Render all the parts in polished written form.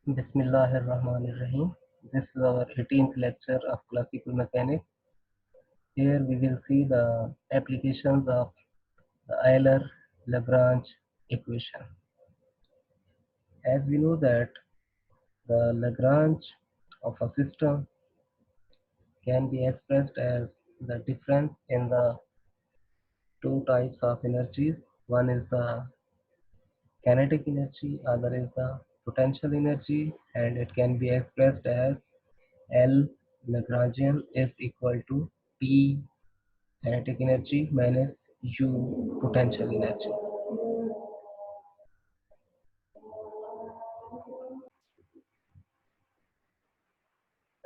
Bismillahirrahmanirrahim. This is our 18th lecture of classical mechanics. Here we will see the applications of the Euler-Lagrange equation. As we know that the Lagrange of a system can be expressed as the difference in the two types of energies. One is the kinetic energy, other is the potential energy, and it can be expressed as L Lagrangian is equal to P kinetic energy minus U potential energy.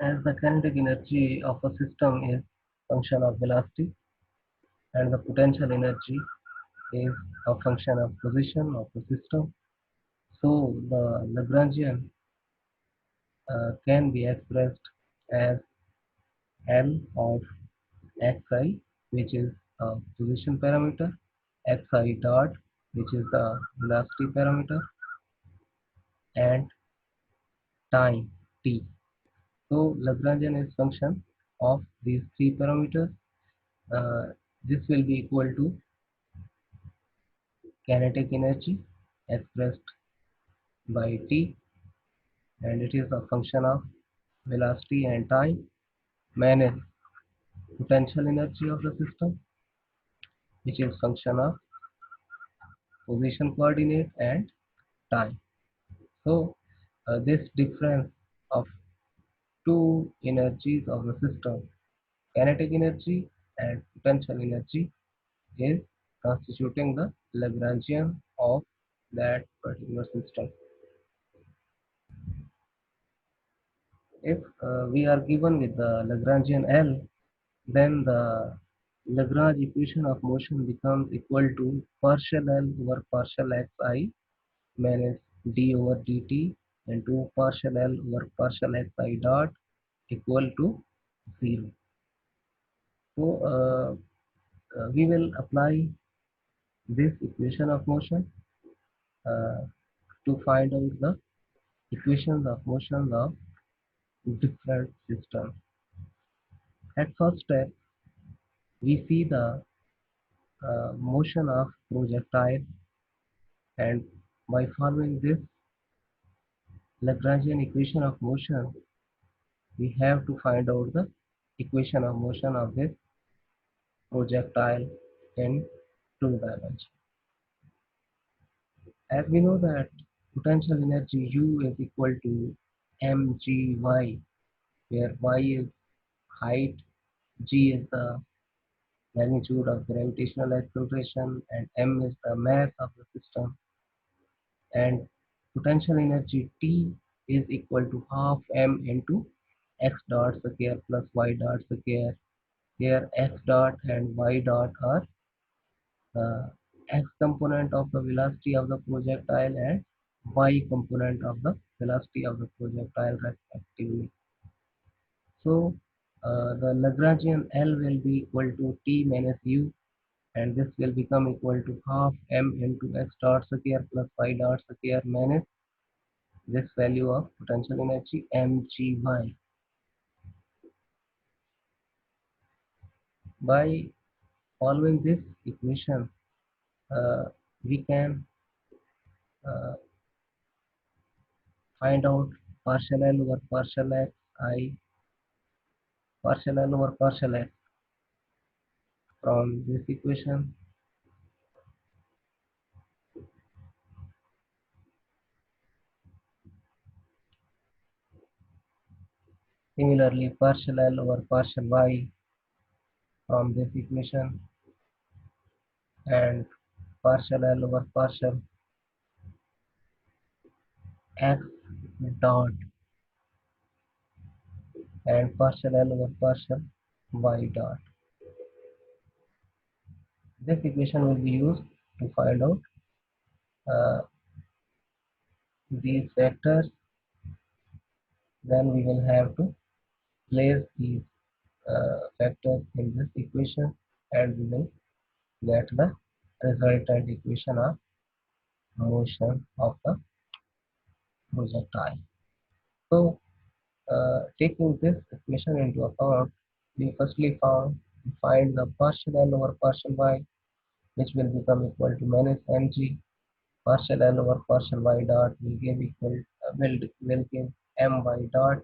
As the kinetic energy of a system is function of velocity and the potential energy is a function of position of the system, so the Lagrangian can be expressed as L of xi, which is a position parameter, xi dot, which is the velocity parameter, and time t. So Lagrangian is function of these three parameters. Uh, this will be equal to kinetic energy expressed by t, and it is a function of velocity and time minus potential energy of the system, which is function of position coordinate and time. So this difference of two energies of the system, kinetic energy and potential energy, is constituting the Lagrangian of that particular system. If we are given with the Lagrangian L, then the Lagrange equation of motion becomes equal to partial L over partial xi minus d over dt into partial L over partial xi dot equal to 0. So we will apply this equation of motion uh, to find out the equations of motion of different systems. At first step, we see the motion of projectile, and by following this Lagrangian equation of motion, we have to find out the equation of motion of this projectile in two dimensions. As we know that potential energy U is equal to mgy, where y is height, g is the magnitude of gravitational acceleration, and m is the mass of the system, and potential energy T is equal to half m into x dot square plus y dot square. Here x dot and y dot are x component of the velocity of the projectile and y component of the velocity of the projectile respectively. So the Lagrangian L will be equal to T minus U, and this will become equal to half m into x dot square plus y dot square minus this value of potential energy mgy. By following this equation, uh, we can uh, find out partial L over partial x I, partial L over partial x from this equation. Similarly, partial L over partial y from this equation, and partial L over partial x dot and partial L over partial y dot. This equation will be used to find out uh, these vectors. Then we will have to place these vectors in this equation, and we will get the resultant equation of motion of the projectile. So, taking this equation into account, we firstly find the partial L over partial Y, which will become equal to minus mg. Partial L over partial Y dot will give my dot.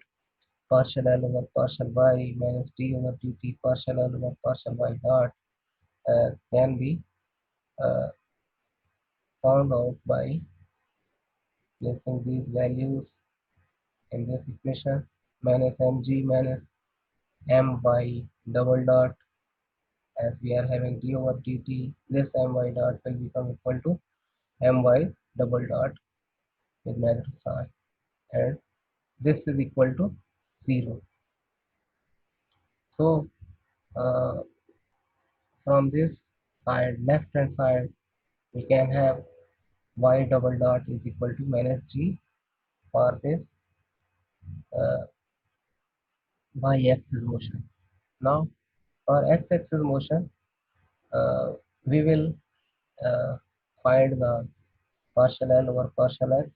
Partial L over partial Y minus d over dt partial L over partial Y dot can be uh, found out by placing these values in this equation. Minus mg minus my double dot, as we are having d over dt, this my dot will become equal to my double dot with negative sign, and this is equal to 0. So uh, from this side, left hand side, we can have y double dot is equal to minus g for this uh, y-axis motion. Now for x-axis motion, uh, we will uh, find the partial L over partial x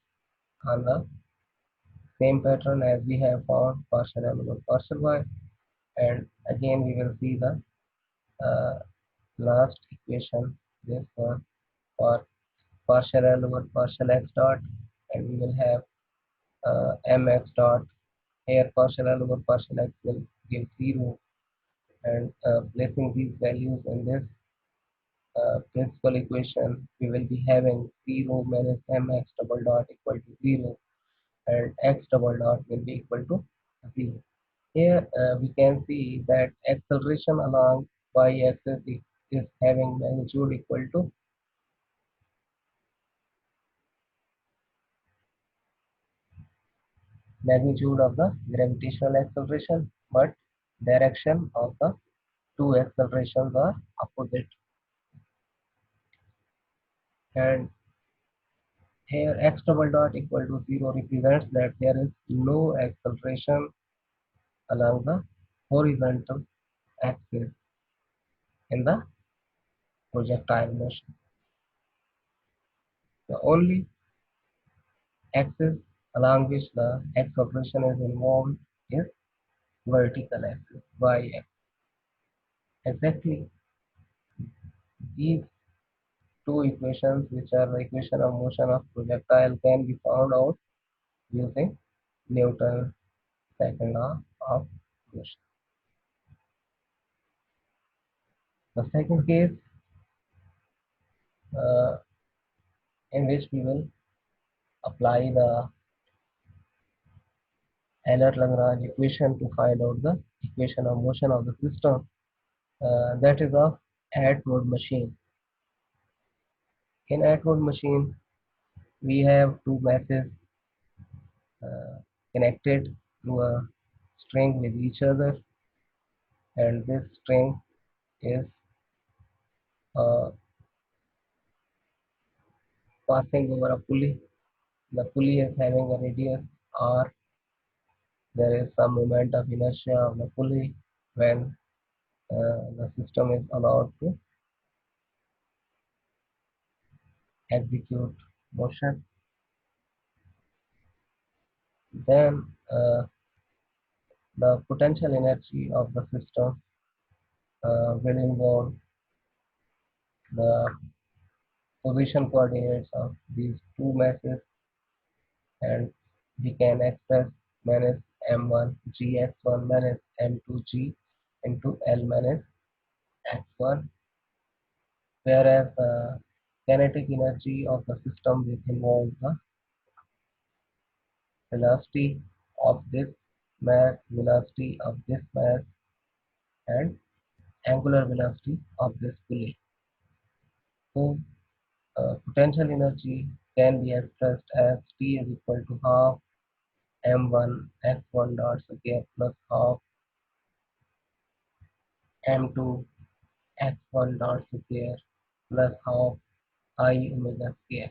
on the same pattern as we have found partial L over partial y, and again we will see the uh, last equation, this one, for partial L over partial x dot, and we will have mx dot. Here partial L over partial x will give 0, and placing these values in this principal equation, we will be having 0 minus mx double dot equal to 0, and x double dot will be equal to 0. Here we can see that acceleration along y-axis is having magnitude equal to magnitude of the gravitational acceleration, but direction of the two accelerations are opposite. And here x double dot equal to 0 represents that there is no acceleration along the horizontal axis in the projectile motion. The only axis along which the acceleration is involved is vertical axis, y-axis. Exactly these two equations, which are the equation of motion of projectile, can be found out using Newton's second law of motion. The second case uh, in which we will apply the Euler-Lagrange equation to find out the equation of motion of the system, that is of Atwood machine. In Atwood machine, we have two masses uh, connected through a string with each other, and this string is uh, passing over a pulley. The pulley is having a radius r. There is some moment of inertia of the pulley when the system is allowed to execute motion. Then the potential energy of the system will involve the position coordinates of these two masses, and we can express minus m1 gx1 minus m2 g into L minus x1, whereas the kinetic energy of the system will involve the velocity of this mass, velocity of this mass, and angular velocity of this pulley. So potential energy can be expressed as T is equal to half m1 x1 dot square plus half m2 x1 dot square plus half I omega square.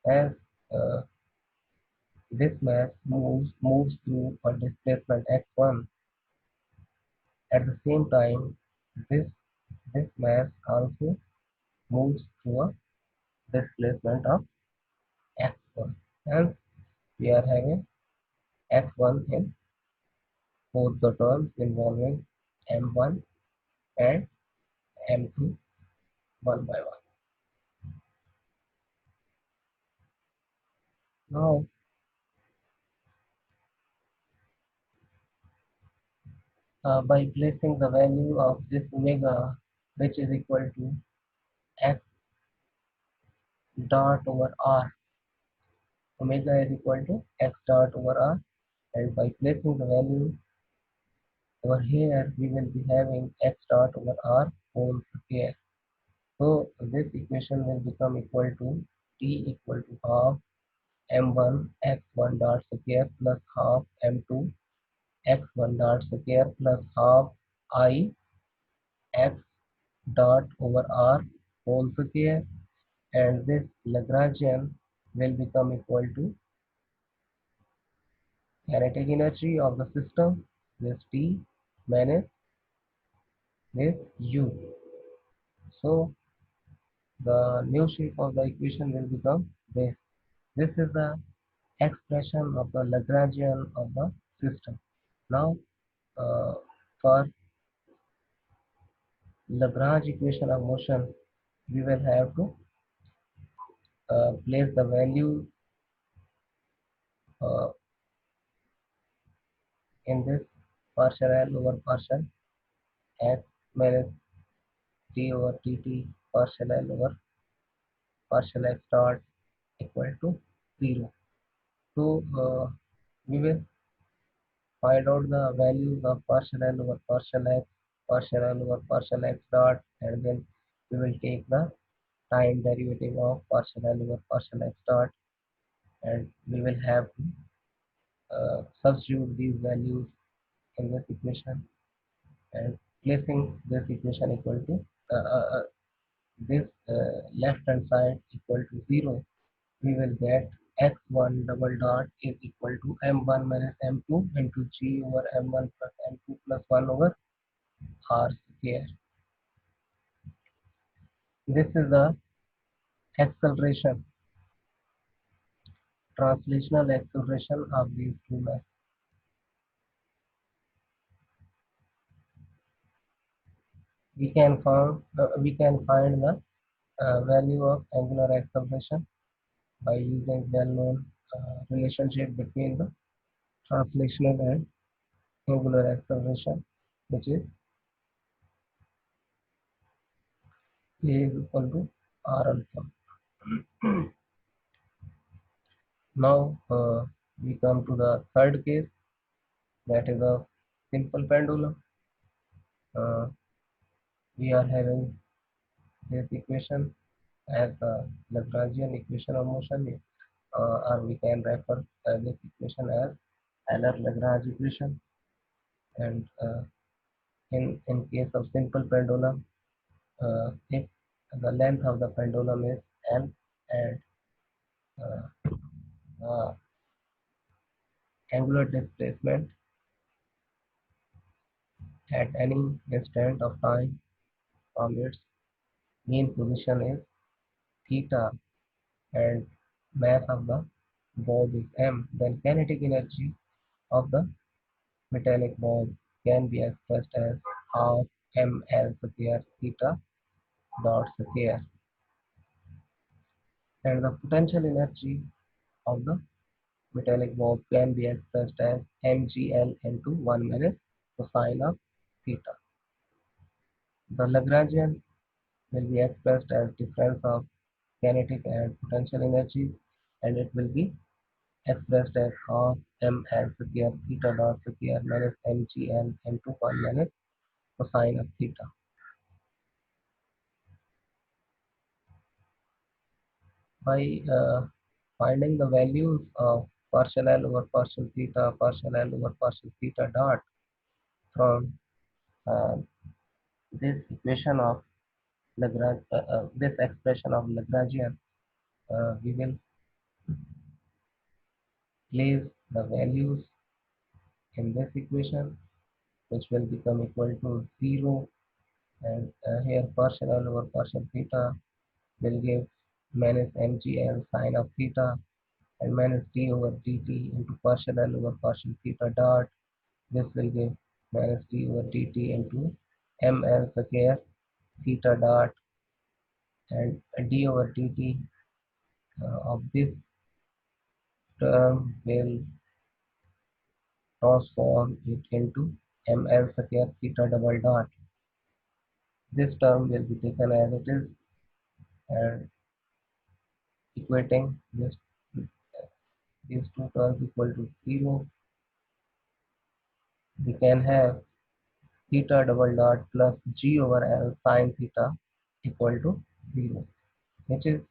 As uh, this mass moves through a displacement x1, at the same time this this mass also moves through a displacement of x1. Hence we are having x1 in both the terms involving m1 and m2 one by one. Now, by placing the value of this omega, which is equal to x dot over r, omega is equal to x dot over r, and by placing the value over here, we will be having x dot over r whole square. So this equation will become equal to t equal to half m1 x1 dot square plus half m2 x1 dot square plus half I x dot over r whole square, and this Lagrangian will become equal to kinetic energy of the system, this T minus this U. So the new shape of the equation will become this. This is the expression of the Lagrangian of the system. Now, uh, for Lagrange equation of motion, we will have to place the value uh, in this partial L over partial x minus t over dt partial L over partial x dot equal to 0. So we will find out the values of partial L over partial L over partial x dot, and then we will take the time derivative of partial L over partial x dot, and we will have to substitute these values in this equation, and placing this equation equal to this left hand side equal to 0, we will get x1 double dot is equal to m1 minus m2 into g over m1 plus m2 plus 1 over r square. This is the acceleration, translational acceleration of these two masses. We can find the value of angular acceleration by using well-known relationship between the translational and angular acceleration, which is a is equal to r alpha. Now we come to the third case, that is a simple pendulum. Uh, we are having this equation as the Lagrangian equation of motion, or we can refer this equation as Euler-Lagrange equation. And in case of simple pendulum, if the length of the pendulum is l, and angular displacement at any instant of time from its mean position is theta, and mass of the ball is m, then kinetic energy of the metallic ball can be expressed as half ml square theta dot square, and the potential energy of the metallic ball can be expressed as mgl into 1 minus cosine of theta. The Lagrangian will be expressed as difference of kinetic and potential energy, and it will be expressed as half ml square theta dot square minus mgl into 1 minus cosine of theta. By finding the values of partial L over partial L over partial theta dot from uh, this equation of Lagrange, this expression of Lagrangian, we will place the values in this equation, which will become equal to 0, and here partial L over partial theta will give minus mgl sine of theta, and minus d over dt into partial L over partial theta dot. This will give minus d over dt into ml square theta dot, and d over dt of this term will transform it into ml square theta double dot. This term will be taken as it is, and equating these two terms equal to 0, we can have theta double dot plus g over L sine theta equal to 0, which is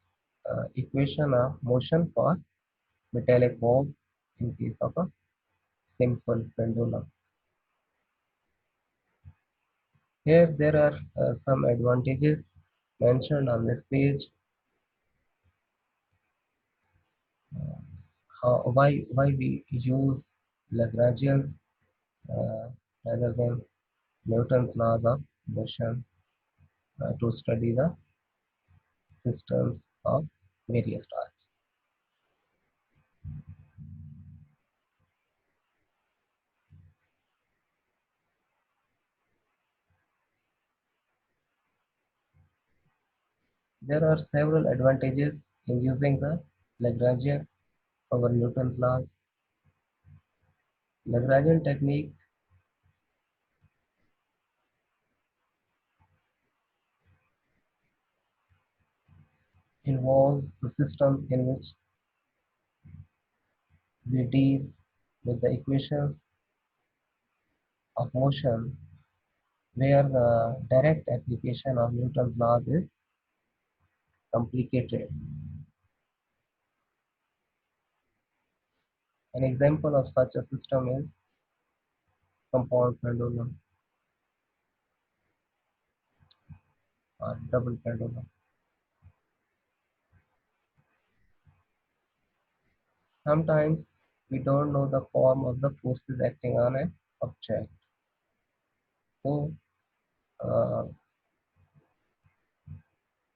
equation of motion for metallic ball in case of a simple pendulum. Here there are some advantages mentioned on this page. Why we use Lagrangian uh, rather than Newton's laws of motion to study the systems of various stars. There are several advantages in using the Lagrangian over Newton's laws. Lagrangian technique involves the system in which we deal with the equations of motion where the direct application of Newton's laws is complicated. An example of such a system is compound pendulum or double pendulum. Sometimes we don't know the form of the forces acting on an object. So uh,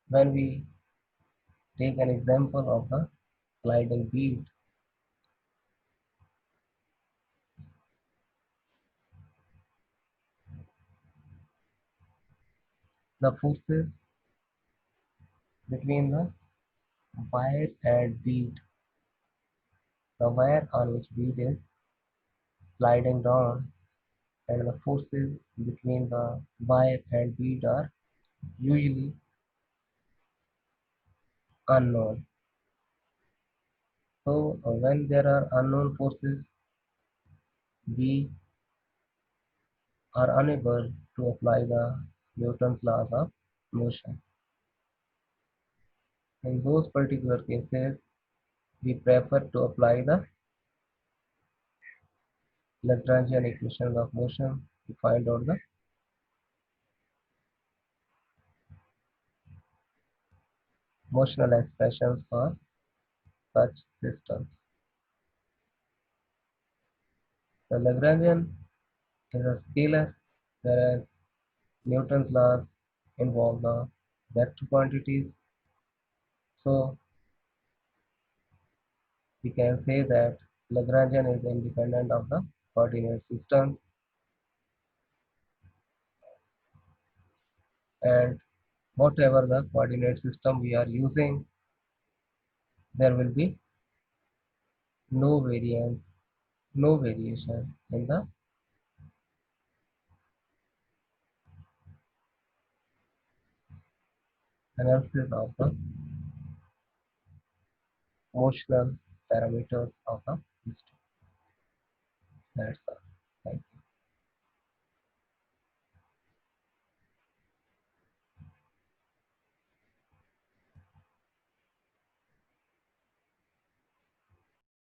when we take an example of the gliding bead, the forces between the wire and bead, the wire on which bead is sliding down, and the forces between the wire and bead are usually unknown. So when there are unknown forces, we are unable to apply the Newton's laws of motion. In those particular cases, we prefer to apply the Lagrangian equations of motion to find out the motional expressions for such systems. The Lagrangian is a scalar, whereas Newton's laws involve the vector quantities. So we can say that Lagrangian is independent of the coordinate system, and whatever the coordinate system we are using, there will be no variance, no variation in the analysis of the motional parameters of the system. That's all.